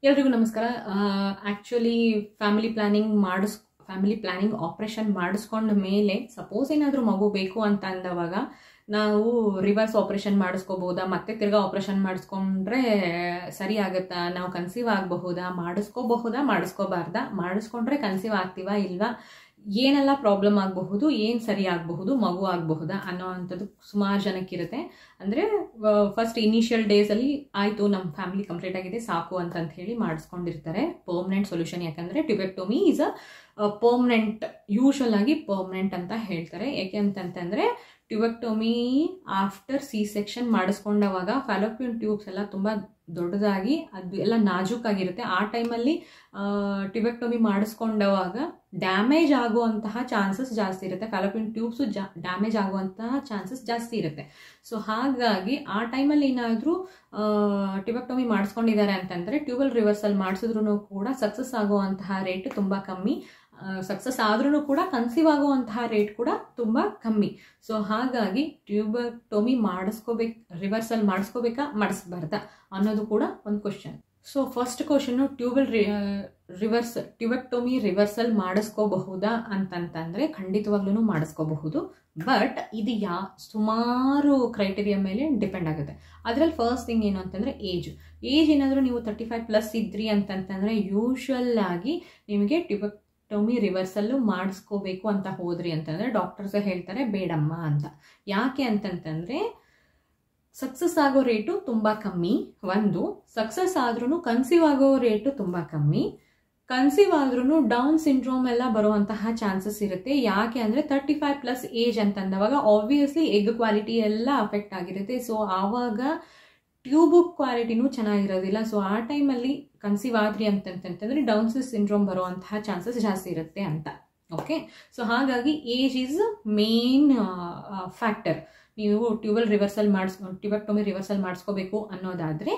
ಎಲ್ರಿಗೂ ನಮಸ್ಕಾರ. Actually family planning operation ಮಾಡಿಸ್ಕೊಂಡ ಮೇಲೆ ಸಪೋಸ್ ಏನಾದರೂ ಮಗು ಬೇಕು ಅಂತ ಅಂದವಾಗ ನಾವು ರಿವರ್ಸ್ ಆಪರೇಷನ್ ಮಾಡಿಸ್ಕೋಬಹುದಾ, ಮತ್ತೆ ತಿರ್ಗಾ ಆಪರೇಷನ್ ಮಾಡಿಸ್ಕೊಂಡ್ರೆ ಸರಿ ಆಗುತ್ತಾ, ನಾವು ಕನ್ಸೀವ್ ಆಗಬಹುದಾ, ಮಾಡಿಸ್ಕೋಬಾರ್ದಾ, ಮಾಡಿಸ್ಕೊಂಡ್ರೆ ಕನ್ಸೀವ್ ಆಗ್ತೀವಾ ಇಲ್ವಾ, ಏನೆಲ್ಲ ಪ್ರಾಬ್ಲಮ್ ಆಗಬಹುದು, ಏನು ಸರಿ ಆಗಬಹುದು, ಮಗು ಆಗಬಹುದಾ ಅನ್ನೋ ಅಂಥದ್ದು ಸುಮಾರು ಜನಕ್ಕಿರುತ್ತೆ. ಅಂದರೆ ಫಸ್ಟ್ ಇನಿಷಿಯಲ್ ಡೇಸಲ್ಲಿ ಆಯಿತು ನಮ್ಮ ಫ್ಯಾಮಿಲಿ ಕಂಪ್ಲೀಟ್ ಆಗಿದೆ ಸಾಕು ಅಂತ ಹೇಳಿ ಮಾಡಿಸ್ಕೊಂಡಿರ್ತಾರೆ. ಪರ್ಮನೆಂಟ್ ಸೊಲ್ಯೂಷನ್, ಯಾಕಂದರೆ tubectomy is a permanent, usual ಆಗಿ ಪರ್ಮನೆಂಟ್ ಅಂತ ಹೇಳ್ತಾರೆ. ಯಾಕೆ ಅಂತಂತಂದರೆ ಟ್ಯುಬೆಕ್ಟೊಮಿ ಆಫ್ಟರ್ ಸಿ ಸೆಕ್ಷನ್ ಮಾಡಿಸ್ಕೊಂಡವಾಗ ಫ್ಯಾಲೋಪಿಯನ್ ಟ್ಯೂಬ್ಸ್ ಎಲ್ಲ ತುಂಬ ದೊಡ್ಡದಾಗಿ ಅದು ಎಲ್ಲ ನಾಜೂಕಾಗಿರುತ್ತೆ. ಆ ಟೈಮಲ್ಲಿ ಟ್ಯುಬೆಕ್ಟೊಮಿ ಮಾಡಿಸ್ಕೊಂಡವಾಗ ಡ್ಯಾಮೇಜ್ ಆಗುವಂತಹ ಚಾನ್ಸಸ್ ಜಾಸ್ತಿ ಇರುತ್ತೆ, ಫ್ಯಾಲೋಪಿಯನ್ ಟ್ಯೂಬ್ಸು ಡ್ಯಾಮೇಜ್ ಆಗುವಂತಹ ಚಾನ್ಸಸ್ ಜಾಸ್ತಿ ಇರುತ್ತೆ. ಸೊ ಹಾಗಾಗಿ ಆ ಟೈಮಲ್ಲಿ ಏನಾದರೂ ಟ್ಯುಬೆಕ್ಟೊಮಿ ಮಾಡಿಸ್ಕೊಂಡಿದ್ದಾರೆ ಅಂತಂದರೆ ಟ್ಯೂಬಲ್ ರಿವರ್ಸಲ್ ಮಾಡಿಸಿದ್ರೂ ಕೂಡ ಸಕ್ಸಸ್ ಆಗುವಂತಹ ರೇಟ್ ತುಂಬ ಕಮ್ಮಿ, ಸಕ್ಸಸ್ ಆದ್ರೂ ಕೂಡ ಕನ್ಸೀವ್ ಆಗುವಂತಹ ರೇಟ್ ಕೂಡ ತುಂಬ ಕಮ್ಮಿ. ಸೊ ಹಾಗಾಗಿ ಟ್ಯೂಬೆಕ್ಟೊಮಿ ರಿವರ್ಸಲ್ ಮಾಡಿಸ್ಕೋಬೇಕಾ ಮಾಡಿಸ್ಬಾರ್ದಾ ಅನ್ನೋದು ಕೂಡ ಒಂದು question. So first question tubectomy reversal ಮಾಡಿಸ್ಕೋಬಹುದಾ ಅಂತಂತಂದರೆ ಖಂಡಿತವಾಗ್ಲೂ ಮಾಡಿಸ್ಕೋಬಹುದು. ಬಟ್ ಇದು ಸುಮಾರು ಕ್ರೈಟೀರಿಯಾ ಮೇಲೆ ಡಿಪೆಂಡ್ ಆಗುತ್ತೆ. ಅದರಲ್ಲಿ ಫಸ್ಟ್ ಥಿಂಗ್ ಏನು ಅಂತಂದರೆ ಏಜ್ ಏನಾದರೂ ನೀವು 35+ ಇದ್ರಿ ಅಂತಂತಂದರೆ ಯೂಶುವಲ್ ಆಗಿ ನಿಮಗೆ ಟ್ಯುಬೆಕ್ಟೊಮಿ ರಿವರ್ಸಲ್ಲು ಮಾಡಿಸ್ಕೋಬೇಕು ಅಂತ ಹೋದ್ರಿ ಅಂತಂದರೆ ಡಾಕ್ಟರ್ಸ್ ಹೇಳ್ತಾರೆ ಬೇಡಮ್ಮ ಅಂತ. ಯಾಕೆ ಅಂತಂತಂದರೆ ಸಕ್ಸಸ್ ಆಗೋ ರೇಟು ತುಂಬ ಕಮ್ಮಿ, ಒಂದು ಸಕ್ಸಸ್ ಆದ್ರೂ ಕನ್ಸೀವ್ ಆಗೋ ರೇಟು ತುಂಬ ಕಮ್ಮಿ, ಕನ್ಸೀವ್ ಆದ್ರೂ ಡೌನ್ ಸಿಂಡ್ರೋಮ್ ಎಲ್ಲ ಬರುವಂತಹ ಚಾನ್ಸಸ್ ಇರುತ್ತೆ. ಯಾಕೆ ಅಂದರೆ 35+ ಏಜ್ ಅಂತಂದವಾಗ ಆಬ್ವಿಯಸ್ಲಿ ಎಗ್ ಕ್ವಾಲಿಟಿ ಎಲ್ಲ ಅಫೆಕ್ಟ್ ಆಗಿರುತ್ತೆ. ಸೊ ಆವಾಗ ಟ್ಯೂಬ್ ಕ್ವಾಲಿಟಿನೂ ಚೆನ್ನಾಗಿರೋದಿಲ್ಲ. ಸೊ ಆ ಟೈಮಲ್ಲಿ ಕನ್ಸೀವ್ ಆದ್ರಿ ಅಂತಂತಂದ್ರೆ ಡೌನ್ ಸಿಂಡ್ರೋಮ್ ಬರುವಂತಹ ಚಾನ್ಸಸ್ ಜಾಸ್ತಿ ಇರುತ್ತೆ ಅಂತ. ಓಕೆ, ಸೊ ಹಾಗಾಗಿ ಏಜ್ ಈಸ್ ಮೇನ್ ಫ್ಯಾಕ್ಟರ್. ನೀವು ಟ್ಯುಬೆಕ್ಟೊಮಿ ರಿವರ್ಸಲ್ ಮಾಡಿಸ್ಕೋಬೇಕು ಅನ್ನೋದಾದರೆ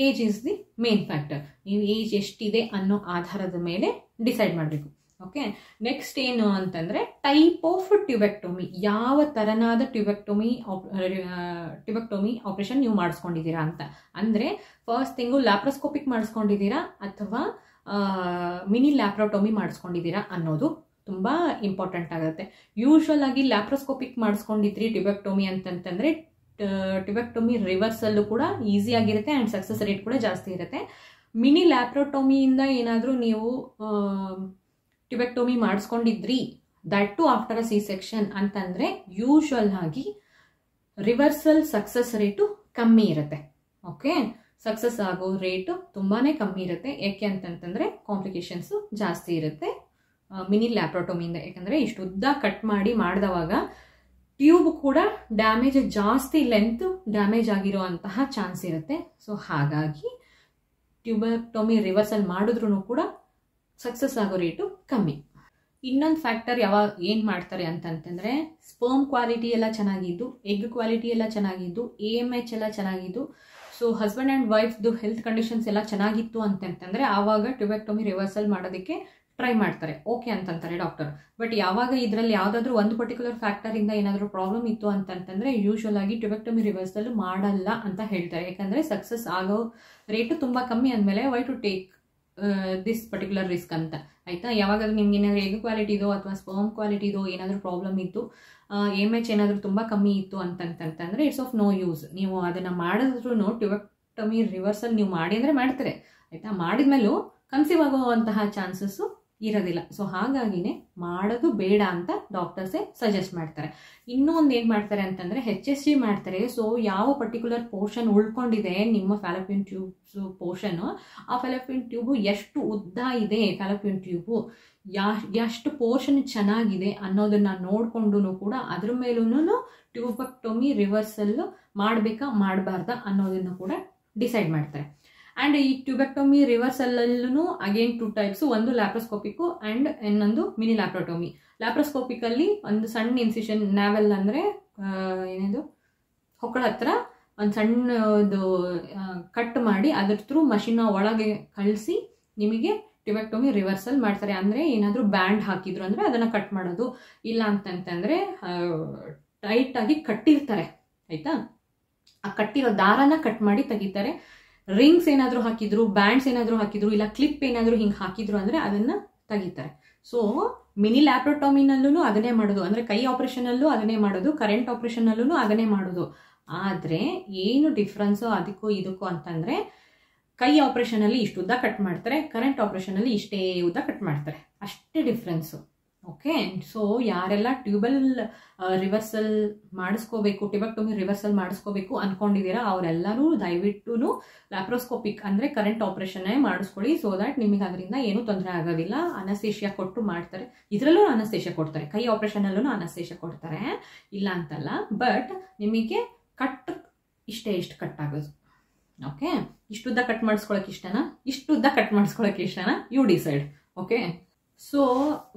age is the main factor. ನೀವು ಏಜ್ ಎಷ್ಟಿದೆ ಅನ್ನೋ ಆಧಾರದ ಮೇಲೆ ಡಿಸೈಡ್ ಮಾಡಬೇಕು. ಓಕೆ, ನೆಕ್ಸ್ಟ್ ಏನು ಅಂತಂದರೆ ಟೈಪ್ ಆಫ್ ಟ್ಯುಬೆಕ್ಟೊಮಿ, ಯಾವ ಥರನಾದ ಟ್ಯುಬೆಕ್ಟೊಮಿ ಆಪರೇಷನ್ ನೀವು ಮಾಡಿಸ್ಕೊಂಡಿದ್ದೀರಾ ಅಂತ. ಅಂದರೆ ಫಸ್ಟ್ ಥಿಂಗು ಲ್ಯಾಪ್ರೋಸ್ಕೋಪಿಕ್ ಮಾಡಿಸ್ಕೊಂಡಿದ್ದೀರಾ ಅಥವಾ ಮಿನಿ ಲ್ಯಾಪ್ರೋಟೊಮಿ ಮಾಡಿಸ್ಕೊಂಡಿದ್ದೀರಾ ಅನ್ನೋದು ತುಂಬ ಇಂಪಾರ್ಟೆಂಟ್ ಆಗುತ್ತೆ. ಯೂಶುವಲ್ ಆಗಿ ಲ್ಯಾಪ್ರೋಸ್ಕೋಪಿಕ್ ಮಾಡಿಸ್ಕೊಂಡಿದ್ರಿ ಟ್ಯುಬೆಕ್ಟೊಮಿ ಅಂತಂತಂದರೆ ಟ್ಯುಬೆಕ್ಟೊಮಿ ರಿವರ್ಸಲ್ಲು ಕೂಡ ಈಸಿಯಾಗಿರುತ್ತೆ ಆ್ಯಂಡ್ ಸಕ್ಸಸ್ ರೇಟ್ ಕೂಡ ಜಾಸ್ತಿ ಇರುತ್ತೆ. ಮಿನಿ ಲ್ಯಾಪ್ರೋಟೊಮಿಯಿಂದ ಏನಾದರೂ ನೀವು ಟ್ಯುಬೆಕ್ಟೊಮಿ ಮಾಡಿಸ್ಕೊಂಡಿದ್ರಿ that to after a C section ಅಂತಂದರೆ ಯೂಶುವಲ್ ಆಗಿ ರಿವರ್ಸಲ್ ಸಕ್ಸಸ್ ರೇಟು ಕಮ್ಮಿ ಇರುತ್ತೆ. ಓಕೆ, ಸಕ್ಸಸ್ ಆಗೋ ರೇಟು ತುಂಬಾ ಕಮ್ಮಿ ಇರುತ್ತೆ. ಯಾಕೆ ಅಂತಂತಂದರೆ ಕಾಂಪ್ಲಿಕೇಶನ್ಸು ಜಾಸ್ತಿ ಇರುತ್ತೆ ಮಿನಿ ಲ್ಯಾಪ್ರೋಟೊಮಿಯಿಂದ. ಯಾಕಂದರೆ ಇಷ್ಟು ಉದ್ದ ಕಟ್ ಮಾಡಿದವಾಗ ಟ್ಯೂಬ್ ಕೂಡ ಡ್ಯಾಮೇಜ್ ಜಾಸ್ತಿ, ಲೆಂತ್ ಡ್ಯಾಮೇಜ್ ಆಗಿರುವಂತಹ ಚಾನ್ಸ್ ಇರುತ್ತೆ. ಸೊ ಹಾಗಾಗಿ ಟ್ಯುಬೆಕ್ಟೊಮಿ ರಿವರ್ಸಲ್ ಮಾಡಿದ್ರೂ ಕೂಡ ಸಕ್ಸಸ್ ಆಗೋ ರೇಟು ಕಮ್ಮಿ. ಇನ್ನೊಂದು ಫ್ಯಾಕ್ಟರ್ ಏನು ಮಾಡ್ತಾರೆ ಅಂತಂತಂದರೆ ಸ್ಪರ್ಮ್ ಕ್ವಾಲಿಟಿ ಎಲ್ಲ ಚೆನ್ನಾಗಿದ್ದು, ಎಗ್ ಕ್ವಾಲಿಟಿ ಎಲ್ಲ ಚೆನ್ನಾಗಿದ್ದು, AMH ಎಲ್ಲ ಚೆನ್ನಾಗಿದ್ದು, ಸೊ ಹಸ್ಬೆಂಡ್ ಆ್ಯಂಡ್ ವೈಫ್ದು ಹೆಲ್ತ್ ಕಂಡೀಷನ್ಸ್ ಎಲ್ಲ ಚೆನ್ನಾಗಿತ್ತು ಅಂತಂತಂದರೆ ಆವಾಗ ಟ್ಯುಬೆಕ್ಟೊಮಿ ರಿವರ್ಸಲ್ ಮಾಡೋದಕ್ಕೆ ಟ್ರೈ ಮಾಡ್ತಾರೆ, ಓಕೆ ಅಂತಂತಾರೆ ಡಾಕ್ಟರ್. ಬಟ್ ಯಾವಾಗ ಇದರಲ್ಲಿ ಯಾವುದಾದ್ರೂ ಒಂದು ಪರ್ಟಿಕ್ಯುಲರ್ ಫ್ಯಾಕ್ಟರಿಂದ ಏನಾದರೂ ಪ್ರಾಬ್ಲಮ್ ಇತ್ತು ಅಂತಂತಂದರೆ ಯೂಶುವಲ್ ಆಗಿ ಟ್ಯುಬೆಕ್ಟೊಮಿ ರಿವರ್ಸಲ್ ಮಾಡಲ್ಲ ಅಂತ ಹೇಳ್ತಾರೆ. ಯಾಕಂದರೆ ಸಕ್ಸಸ್ ಆಗೋ ರೇಟು ತುಂಬ ಕಮ್ಮಿ ಅಂದಮೇಲೆ why to take this particular risk ಅಂತ. ಆಯಿತಾ, ಯಾವಾಗಾದ್ರೂ ನಿಮ್ಗೆ ಏನಾದರೂ ಎಗ್ ಕ್ವಾಲಿಟಿದೋ ಅಥವಾ ಸ್ಪರ್ಮ್ ಕ್ವಾಲಿಟಿದೋ ಏನಾದರೂ ಪ್ರಾಬ್ಲಮ್ ಇತ್ತು, AMH ಏನಾದರೂ ತುಂಬ ಕಮ್ಮಿ ಇತ್ತು ಅಂತಂತಂದರೆ ಇಟ್ಸ್ ಆಫ್ ನೋ ಯೂಸ್. ನೀವು ಅದನ್ನು ಮಾಡಿದ್ರೂ ಟ್ಯುಬೆಕ್ಟೊಮಿ ರಿವರ್ಸಲ್ ನೀವು ಮಾಡಿ ಅಂದರೆ ಮಾಡ್ತಾರೆ, ಆಯಿತಾ, ಮಾಡಿದ್ಮೇಲೂ ಕನ್ಸೀವ್ ಆಗುವಂತಹ ಚಾನ್ಸಸ್ಸು ಇರೋದಿಲ್ಲ. ಸೊ ಹಾಗಾಗಿನೇ ಮಾಡೋದು ಬೇಡ ಅಂತ ಡಾಕ್ಟರ್ಸೇ ಸಜೆಸ್ಟ್ ಮಾಡ್ತಾರೆ. ಇನ್ನೂ ಒಂದು ಏನು ಮಾಡ್ತಾರೆ ಅಂತಂದರೆ HSG ಮಾಡ್ತಾರೆ. ಸೊ ಯಾವ ಪರ್ಟಿಕ್ಯುಲರ್ ಪೋರ್ಷನ್ ಉಳ್ಕೊಂಡಿದೆ ನಿಮ್ಮ ಫ್ಯಾಲೋಪಿಯನ್ ಟ್ಯೂಬ್ಸ್ ಪೋರ್ಷನ್ನು, ಆ ಫ್ಯಾಲೋಪಿಯನ್ ಟ್ಯೂಬು ಎಷ್ಟು ಉದ್ದ ಇದೆ, ಫ್ಯಾಲೋಪಿಯನ್ ಟ್ಯೂಬು ಎಷ್ಟು ಪೋರ್ಷನ್ ಚೆನ್ನಾಗಿದೆ ಅನ್ನೋದನ್ನು ನೋಡಿಕೊಂಡು ಕೂಡ ಅದ್ರ ಮೇಲೂ ಟ್ಯುಬೆಕ್ಟೊಮಿ ರಿವರ್ಸಲ್ ಮಾಡಬೇಕಾ ಮಾಡಬಾರ್ದಾ ಅನ್ನೋದನ್ನು ಕೂಡ ಡಿಸೈಡ್ ಮಾಡ್ತಾರೆ. ಆ್ಯಂಡ್ ಈ ಟ್ಯುಬೆಕ್ಟೊಮಿ ರಿವರ್ಸಲ್ಲೂ ಅಗೇನ್ 2 ಟೈಪ್ಸು, ಒಂದು ಲ್ಯಾಪ್ರೋಸ್ಕೋಪಿಕ್ಕು ಆ್ಯಂಡ್ ಇನ್ನೊಂದು ಮಿನಿ ಲ್ಯಾಪ್ರೋಟೊಮಿ. ಲ್ಯಾಪ್ರೋಸ್ಕೋಪಿಕಲ್ಲಿ ಒಂದು ಸಣ್ಣ ಇನ್ಸಿಷನ್, ನ್ಯಾವೆಲ್ ಅಂದರೆ ಏನೇದು ಹೊಕ್ಕಳ ಹತ್ರ ಒಂದು ಸಣ್ಣದು ಕಟ್ ಮಾಡಿ ಅದ್ರ ಥ್ರೂ ಮಷಿನ್ನ ಒಳಗೆ ಕಳಿಸಿ ನಿಮಗೆ ಟ್ಯುಬೆಕ್ಟೊಮಿ ರಿವರ್ಸಲ್ ಮಾಡ್ತಾರೆ. ಅಂದರೆ ಏನಾದರೂ ಬ್ಯಾಂಡ್ ಹಾಕಿದ್ರು ಅಂದರೆ ಅದನ್ನು ಕಟ್ ಮಾಡೋದು, ಇಲ್ಲ ಅಂತಂತಂದರೆ ಟೈಟಾಗಿ ಕಟ್ಟಿರ್ತಾರೆ, ಆಯಿತಾ, ಆ ಕಟ್ಟಿರೋ ದಾರನ ಕಟ್ ಮಾಡಿ ತೆಗಿತಾರೆ. ರಿಂಗ್ಸ್ ಏನಾದರೂ ಹಾಕಿದ್ರು, ಬ್ಯಾಂಡ್ಸ್ ಏನಾದರೂ ಹಾಕಿದ್ರು, ಇಲ್ಲ ಕ್ಲಿಪ್ ಏನಾದರೂ ಹಿಂಗೆ ಹಾಕಿದ್ರು ಅಂದರೆ ಅದನ್ನು ತೆಗಿತಾರೆ. ಸೊ ಮಿನಿ ಲ್ಯಾಪ್ರೋಟಮಿನಲ್ಲೂ ಅದನ್ನೇ ಮಾಡೋದು, ಅಂದರೆ ಕೈ ಆಪ್ರೇಷನಲ್ಲೂ ಅದನ್ನೇ ಮಾಡೋದು, ಕರೆಂಟ್ ಆಪ್ರೇಷನಲ್ಲೂ ಅದನ್ನೇ ಮಾಡೋದು. ಆದರೆ ಏನು ಡಿಫ್ರೆನ್ಸು ಅದಕ್ಕೂ ಇದಕ್ಕೂ ಅಂತಂದರೆ, ಕೈ ಆಪ್ರೇಷನಲ್ಲಿ ಇಷ್ಟು ಉದ್ದ ಕಟ್ ಮಾಡ್ತಾರೆ, ಕರೆಂಟ್ ಆಪ್ರೇಷನಲ್ಲಿ ಇಷ್ಟೇ ಉದ್ದ ಕಟ್ ಮಾಡ್ತಾರೆ, ಅಷ್ಟೇ ಡಿಫ್ರೆನ್ಸು. ಓಕೆ, ಸೊ ಯಾರೆಲ್ಲ ಟ್ಯೂಬಲ್ ರಿವರ್ಸಲ್ ಮಾಡಿಸ್ಕೋಬೇಕು, ಟ್ಯೂಬೆಕ್ಟೊಮಿ ರಿವರ್ಸಲ್ ಮಾಡಿಸ್ಕೋಬೇಕು ಅಂದ್ಕೊಂಡಿದ್ದೀರಾ ಅವರೆಲ್ಲರೂ ದಯವಿಟ್ಟು ಲ್ಯಾಪ್ರೋಸ್ಕೋಪಿಕ್ ಅಂದರೆ ಕರೆಂಟ್ ಆಪ್ರೇಷನ್ನೇ ಮಾಡಿಸ್ಕೊಳ್ಳಿ. ಸೊ ದ್ಯಾಟ್ ನಿಮಗೆ ಅದರಿಂದ ಏನೂ ತೊಂದರೆ ಆಗೋದಿಲ್ಲ. ಅನಸ್ತೇಷಿಯಾ ಕೊಟ್ಟು ಮಾಡ್ತಾರೆ, ಇದರಲ್ಲೂ ಅನಸ್ತೇಷಿಯಾ ಕೊಡ್ತಾರೆ, ಕೈ ಆಪ್ರೇಷನಲ್ಲೂ ಅನಸ್ತೇಷಿಯಾ ಕೊಡ್ತಾರೆ, ಇಲ್ಲ ಅಂತಲ್ಲ. ಬಟ್ ನಿಮಗೆ ಕಟ್ ಇಷ್ಟು ಕಟ್ ಆಗೋದು. ಓಕೆ, ಇಷ್ಟುದ್ದ ಕಟ್ ಮಾಡಿಸ್ಕೊಳಕ್ಕೆ ಇಷ್ಟನಾ, ಇಷ್ಟುದ್ದ ಕಟ್ ಮಾಡಿಸ್ಕೊಳಕ್ಕೆ ಇಷ್ಟನಾ, you decide. Okay, so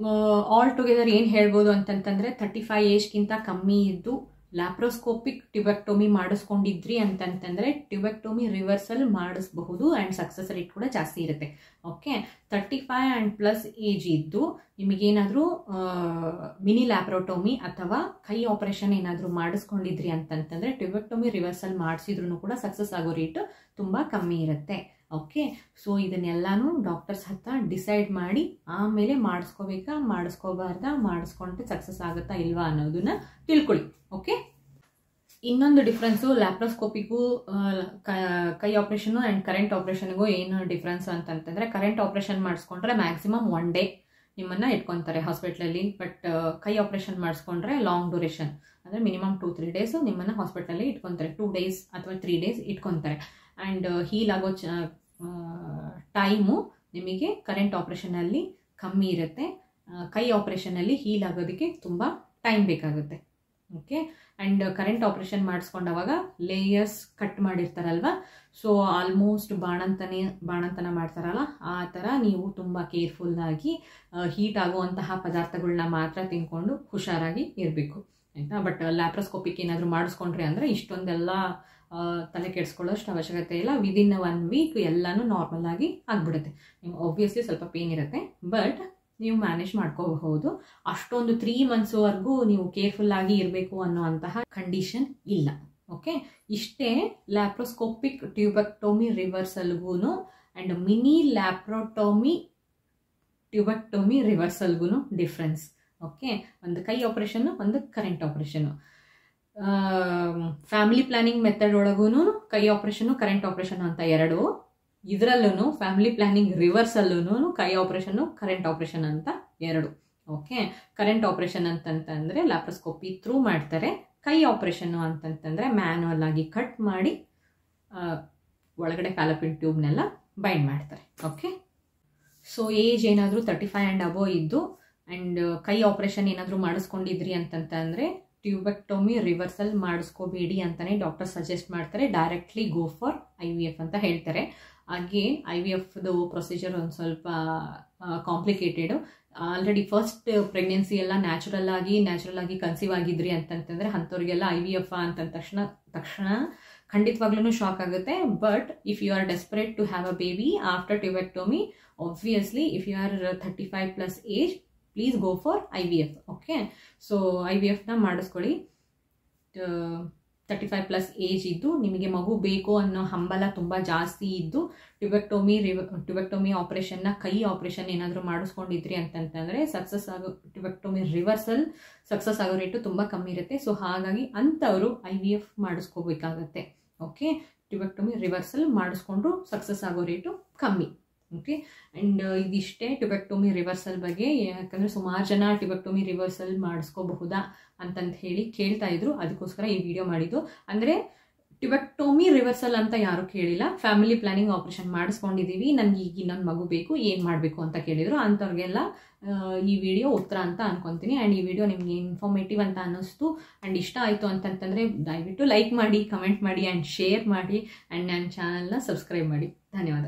altogether ಏನು ಹೇಳ್ಬೋದು ಅಂತಂತಂದರೆ 35 ಏಜ್ಗಿಂತ ಕಮ್ಮಿ ಇದ್ದು ಲ್ಯಾಪ್ರೋಸ್ಕೋಪಿಕ್ ಟ್ಯೂಬೆಕ್ಟೊಮಿ ಮಾಡಿಸ್ಕೊಂಡಿದ್ರಿ ಅಂತಂತಂದರೆ ಟ್ಯೂಬೆಕ್ಟೊಮಿ ರಿವರ್ಸಲ್ ಮಾಡಿಸಬಹುದು ಆ್ಯಂಡ್ ಸಕ್ಸಸ್ ರೇಟ್ ಕೂಡ ಜಾಸ್ತಿ ಇರುತ್ತೆ. ಓಕೆ, 35 ಆ್ಯಂಡ್ ಪ್ಲಸ್ ಏಜ್ ಇದ್ದು ನಿಮಗೇನಾದರೂ ಮಿನಿ ಲ್ಯಾಪ್ರೋಟೊಮಿ ಅಥವಾ ಕೈ ಆಪರೇಷನ್ ಏನಾದರೂ ಮಾಡಿಸ್ಕೊಂಡಿದ್ರಿ ಅಂತಂತಂದರೆ ಟ್ಯೂಬೆಕ್ಟೊಮಿ ರಿವರ್ಸಲ್ ಮಾಡಿಸಿದ್ರೂ ಕೂಡ ಸಕ್ಸಸ್ ಆಗೋ ರೇಟ್ ತುಂಬ ಕಮ್ಮಿ ಇರುತ್ತೆ. ಓಕೆ, ಸೊ ಇದನ್ನೆಲ್ಲಾನು ಡಾಕ್ಟರ್ಸ್ ಹತ್ರ ಡಿಸೈಡ್ ಮಾಡಿ ಆಮೇಲೆ ಮಾಡಿಸ್ಕೋಬೇಕಾ ಮಾಡಿಸ್ಕೋಬಾರ್ದಾ, ಮಾಡಿಸ್ಕೊಂಡ್ರೆ ಸಕ್ಸಸ್ ಆಗುತ್ತಾ ಇಲ್ವಾ ಅನ್ನೋದನ್ನ ತಿಳ್ಕೊಳ್ಳಿ. ಓಕೆ, ಇನ್ನೊಂದು ಡಿಫ್ರೆನ್ಸು ಲ್ಯಾಪ್ರೋಸ್ಕೋಪಿಗೂ ಕೈ ಆಪ್ರೇಷನು ಆ್ಯಂಡ್ ಕರೆಂಟ್ ಆಪ್ರೇಷನ್ಗೂ ಏನು ಡಿಫ್ರೆನ್ಸ್ ಅಂತಂತಂದರೆ, ಕರೆಂಟ್ ಆಪ್ರೇಷನ್ ಮಾಡಿಸ್ಕೊಂಡ್ರೆ ಮ್ಯಾಕ್ಸಿಮಮ್ 1 ಡೇ ನಿಮ್ಮನ್ನು ಇಟ್ಕೊತಾರೆ ಹಾಸ್ಪಿಟ್ಲಲ್ಲಿ. ಬಟ್ ಕೈ ಆಪ್ರೇಷನ್ ಮಾಡಿಸ್ಕೊಂಡ್ರೆ ಲಾಂಗ್ ಡ್ಯೂರೇಷನ್ ಅಂದರೆ ಮಿನಿಮಮ್ 2-3 ಡೇಸು ನಿಮ್ಮನ್ನು ಹಾಸ್ಪಿಟ್ಲಲ್ಲಿ ಇಟ್ಕೊತಾರೆ, 2 ಡೇಸ್ ಅಥವಾ 3 ಡೇಸ್ ಇಟ್ಕೊತಾರೆ. ಆ್ಯಂಡ್ ಹೀಲ್ ಆಗೋ ಟೈಮು ನಿಮಗೆ ಕರೆಂಟ್ ಆಪ್ರೇಷನಲ್ಲಿ ಕಮ್ಮಿ ಇರುತ್ತೆ, ಕೈ ಆಪ್ರೇಷನಲ್ಲಿ ಹೀಲ್ ಆಗೋದಕ್ಕೆ ತುಂಬ ಟೈಮ್ ಬೇಕಾಗುತ್ತೆ. ಓಕೆ, ಆ್ಯಂಡ್ ಕರೆಂಟ್ ಆಪ್ರೇಷನ್ ಮಾಡಿಸ್ಕೊಂಡವಾಗ ಲೇಯರ್ಸ್ ಕಟ್ ಮಾಡಿರ್ತಾರಲ್ವ, ಸೊ ಆಲ್ಮೋಸ್ಟ್ ಬಾಣಂತನ ಮಾಡ್ತಾರಲ್ಲ ಆ ಥರ ನೀವು ತುಂಬ ಕೇರ್ಫುಲ್ಲಾಗಿ ಹೀಟ್ ಆಗುವಂತಹ ಪದಾರ್ಥಗಳನ್ನ ಮಾತ್ರ ತಿನ್ಕೊಂಡು ಹುಷಾರಾಗಿ ಇರಬೇಕು ಆಯಿತಾ. ಬಟ್ ಲ್ಯಾಪ್ರೋಸ್ಕೋಪಿಕ್ ಏನಾದರೂ ಮಾಡಿಸ್ಕೊಂಡ್ರಿ ಅಂದರೆ ಇಷ್ಟೊಂದೆಲ್ಲ ತಲೆ ಕೆಡಿಸ್ಕೊಳ್ಳೋಷ್ಟು ಅವಶ್ಯಕತೆ ಇಲ್ಲ. ವಿದಿನ್ 1 ವೀಕ್ ಎಲ್ಲನೂ ನಾರ್ಮಲ್ ಆಗಿ ಆಗಿಬಿಡುತ್ತೆ. ನಿಮ್ಗೆ ಆಬ್ವಿಯಸ್ಲಿ ಸ್ವಲ್ಪ ಪೇನ್ ಇರುತ್ತೆ, ಬಟ್ ನೀವು ಮ್ಯಾನೇಜ್ ಮಾಡ್ಕೋಬಹುದು. ಅಷ್ಟೊಂದು 3 ಮಂತ್ಸ್ವರೆಗೂ ನೀವು ಕೇರ್ಫುಲ್ಲಾಗಿ ಇರಬೇಕು ಅನ್ನುವಂತಹ ಕಂಡೀಷನ್ ಇಲ್ಲ. ಓಕೆ, ಇಷ್ಟೇ ಲ್ಯಾಪ್ರೋಸ್ಕೋಪಿಕ್ ಟ್ಯೂಬೆಕ್ಟೊಮಿ ರಿವರ್ಸಲ್ಗೂ ಆ್ಯಂಡ್ ಮಿನಿ ಲ್ಯಾಪ್ರೋಟೊಮಿ ಟ್ಯೂಬೆಕ್ಟೊಮಿ ರಿವರ್ಸಲ್ಗೂ ಡಿಫ್ರೆನ್ಸ್. ಓಕೆ, ಒಂದು ಕೈ ಆಪ್ರೇಷನ್ನು, ಒಂದು current operation. Family planning method ಒಳಗೂ ಕೈ ಆಪ್ರೇಷನ್ನು ಕರೆಂಟ್ ಆಪ್ರೇಷನ್ ಅಂತ 2, ಇದರಲ್ಲೂ ಫ್ಯಾಮಿಲಿ ಪ್ಲಾನಿಂಗ್ ರಿವರ್ಸಲ್ಲೂ ಕೈ ಆಪ್ರೇಷನ್ನು ಕರೆಂಟ್ ಆಪ್ರೇಷನ್ ಅಂತ 2. ಓಕೆ, ಕರೆಂಟ್ ಆಪ್ರೇಷನ್ ಅಂತಂತಂದರೆ ಲ್ಯಾಪ್ರೋಸ್ಕೋಪಿ ಥ್ರೂ ಮಾಡ್ತಾರೆ, ಕೈ ಆಪ್ರೇಷನ್ನು ಅಂತಂತಂದರೆ ಮ್ಯಾನ್ಯಲ್ ಆಗಿ ಕಟ್ ಮಾಡಿ ಒಳಗಡೆ ಫ್ಯಾಲೋಪಿಯನ್ ಟ್ಯೂಬ್ನೆಲ್ಲ ಬೈಂಡ್ ಮಾಡ್ತಾರೆ. ಓಕೆ, ಸೊ ಏಜ್ ಏನಾದರೂ 35 ಆ್ಯಂಡ್ ಅಬೋವ್ ಇದ್ದು ಆ್ಯಂಡ್ ಕೈ ಆಪ್ರೇಷನ್ ಏನಾದರೂ ಮಾಡಿಸ್ಕೊಂಡಿದ್ರಿ ಅಂತಂತಂದರೆ ಟ್ಯೂಬೆಕ್ಟೊಮಿ ರಿವರ್ಸಲ್ ಮಾಡಿಸ್ಕೋಬೇಡಿ ಅಂತಲೇ ಡಾಕ್ಟರ್ ಸಜೆಸ್ಟ್ ಮಾಡ್ತಾರೆ. ಡೈರೆಕ್ಟ್ಲಿ ಗೋ ಫಾರ್ IVF ಅಂತ ಹೇಳ್ತಾರೆ. ಅಗೇನ್ IVFದು ಪ್ರೊಸೀಜರ್ ಒಂದು ಸ್ವಲ್ಪ ಕಾಂಪ್ಲಿಕೇಟೆಡು. ಆಲ್ರೆಡಿ ಫಸ್ಟ್ ಪ್ರೆಗ್ನೆನ್ಸಿ ಎಲ್ಲ ನ್ಯಾಚುರಲ್ ಆಗಿ ಕನ್ಸೀವ್ ಆಗಿದ್ರಿ ಅಂತಂತಂದರೆ ಅಂಥವ್ರಿಗೆಲ್ಲ IVF ಅಂತಂದ ತಕ್ಷಣ ಖಂಡಿತವಾಗ್ಲೂ ಶಾಕ್ ಆಗುತ್ತೆ. But if you are desperate to have a baby after tubectomy, obviously if you are 35 plus age please go for IVF. Okay, so IVFನ ಮಾಡಿಸ್ಕೊಳ್ಳಿ. 35 ಪ್ಲಸ್ ಏಜ್ ಇದ್ದು ನಿಮಗೆ ಮಗು ಬೇಕು ಅನ್ನೋ ಹಂಬಲ ತುಂಬ ಜಾಸ್ತಿ ಇದ್ದು ಟ್ಯೂಬೆಕ್ಟೊಮಿ ಆಪ್ರೇಷನ್ನ ಕೈ ಆಪ್ರೇಷನ್ ಏನಾದರೂ ಮಾಡಿಸ್ಕೊಂಡಿದ್ರಿ ಅಂತಂತಂದರೆ ಟ್ಯೂಬೆಕ್ಟೊಮಿ ರಿವರ್ಸಲ್ ಸಕ್ಸಸ್ ಆಗೋ ರೇಟು ತುಂಬ ಕಮ್ಮಿ ಇರುತ್ತೆ. ಸೊ ಹಾಗಾಗಿ ಅಂಥವರು IVF ಮಾಡಿಸ್ಕೋಬೇಕಾಗತ್ತೆ. ಓಕೆ, ಟ್ಯೂಬೆಕ್ಟೊಮಿ ರಿವರ್ಸಲ್ ಮಾಡಿಸ್ಕೊಂಡ್ರು ಸಕ್ಸಸ್ ಆಗೋ ರೇಟು ಕಮ್ಮಿ. ಓಕೆ, ಆ್ಯಂಡ್ ಇದಿಷ್ಟೇ ಟ್ಯೂಬೆಕ್ಟೊಮಿ ರಿವರ್ಸಲ್ ಬಗ್ಗೆ. ಯಾಕಂದರೆ ಸುಮಾರು ಜನ ಟ್ಯೂಬೆಕ್ಟೊಮಿ ರಿವರ್ಸಲ್ ಮಾಡಿಸ್ಕೋಬಹುದಾ ಅಂತಂತ ಹೇಳಿ ಕೇಳ್ತಾ ಇದ್ರು, ಅದಕ್ಕೋಸ್ಕರ ಈ ವಿಡಿಯೋ ಮಾಡಿದ್ದು. ಅಂದರೆ ಟ್ಯೂಬೆಕ್ಟೊಮಿ ರಿವರ್ಸಲ್ ಅಂತ ಯಾರು ಕೇಳಿಲ್ಲ, ಫ್ಯಾಮಿಲಿ ಪ್ಲಾನಿಂಗ್ ಆಪ್ರೇಷನ್ ಮಾಡಿಸ್ಕೊಂಡಿದ್ದೀವಿ, ನನಗೆ ಈಗ ಇನ್ನೊಂದು ಮಗು ಬೇಕು, ಏನು ಮಾಡಬೇಕು ಅಂತ ಕೇಳಿದರು. ಅಂಥವ್ರಿಗೆಲ್ಲ ಈ ವಿಡಿಯೋ ಉತ್ತರ ಅಂತ ಅನ್ಕೊತೀನಿ. ಆ್ಯಂಡ್ ಈ ವಿಡಿಯೋ ನಿಮಗೆ ಇನ್ಫಾರ್ಮೇಟಿವ್ ಅಂತ ಅನ್ನಿಸ್ತು ಆ್ಯಂಡ್ ಇಷ್ಟ ಆಯಿತು ಅಂತಂತಂದರೆ ದಯವಿಟ್ಟು ಲೈಕ್ ಮಾಡಿ, ಕಮೆಂಟ್ ಮಾಡಿ ಆ್ಯಂಡ್ ಶೇರ್ ಮಾಡಿ ಆ್ಯಂಡ್ ನನ್ನ ಚಾನಲ್ನ ಸಬ್ಸ್ಕ್ರೈಬ್ ಮಾಡಿ. ಧನ್ಯವಾದ.